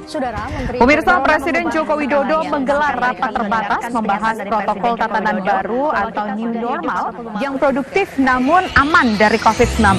Pemirsa, Presiden Joko Widodo menggelar rapat terbatas membahas protokol tatanan baru atau new normal yang produktif namun aman dari COVID-19.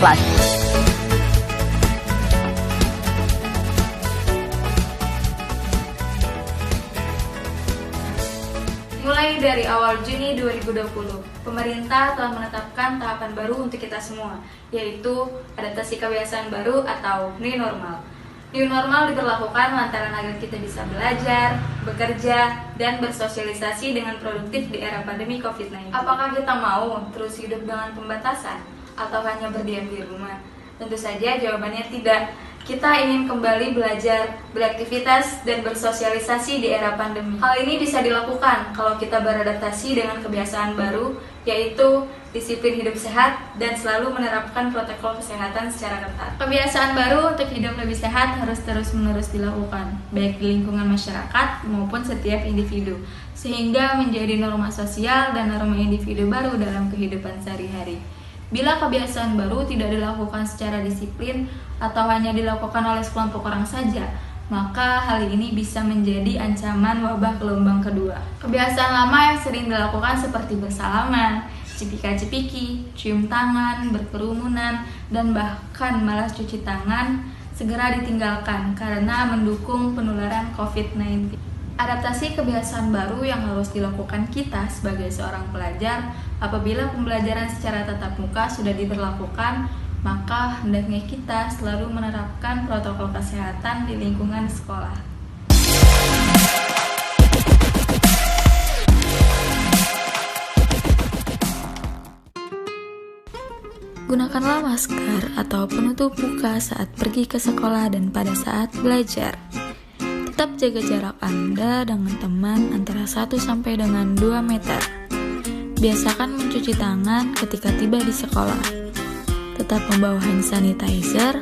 Mulai dari awal Juni 2020, pemerintah telah menetapkan tahapan baru untuk kita semua, yaitu adaptasi kebiasaan baru atau new normal. New normal diberlakukan lantaran agar kita bisa belajar, bekerja, dan bersosialisasi dengan produktif di era pandemi COVID-19. Apakah kita mau terus hidup dengan pembatasan atau hanya berdiam di rumah? Tentu saja jawabannya tidak. Kita ingin kembali belajar, beraktivitas, dan bersosialisasi di era pandemi. Hal ini bisa dilakukan kalau kita beradaptasi dengan kebiasaan baru, yaitu disiplin hidup sehat dan selalu menerapkan protokol kesehatan secara ketat. Kebiasaan baru untuk hidup lebih sehat harus terus-menerus dilakukan, baik di lingkungan masyarakat maupun setiap individu, sehingga menjadi norma sosial dan norma individu baru dalam kehidupan sehari-hari. Bila kebiasaan baru tidak dilakukan secara disiplin atau hanya dilakukan oleh sekelompok orang saja, maka hal ini bisa menjadi ancaman wabah gelombang kedua. Kebiasaan lama yang sering dilakukan seperti bersalaman, cipika-cipiki, cium tangan, berkerumunan, dan bahkan malas cuci tangan segera ditinggalkan karena mendukung penularan COVID-19. Adaptasi kebiasaan baru yang harus dilakukan kita sebagai seorang pelajar apabila pembelajaran secara tatap muka sudah diberlakukan, maka hendaknya kita selalu menerapkan protokol kesehatan di lingkungan sekolah. Gunakanlah masker atau penutup muka saat pergi ke sekolah dan pada saat belajar. Tetap jaga jarak Anda dengan teman antara 1 sampai dengan 2 meter. Biasakan mencuci tangan ketika tiba di sekolah. Tetap membawa hand sanitizer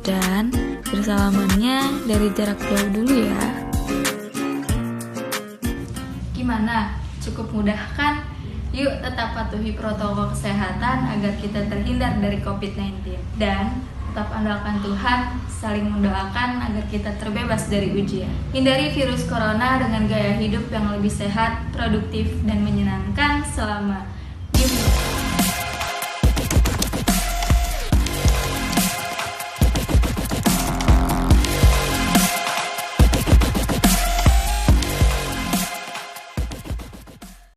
dan bersalamannya dari jarak jauh dulu ya. Gimana? Cukup mudah kan? Yuk tetap patuhi protokol kesehatan agar kita terhindar dari COVID-19. Dan tetap andalkan Tuhan, saling mendoakan agar kita terbebas dari ujian. Hindari virus corona dengan gaya hidup yang lebih sehat, produktif, dan menyenangkan selama di rumah.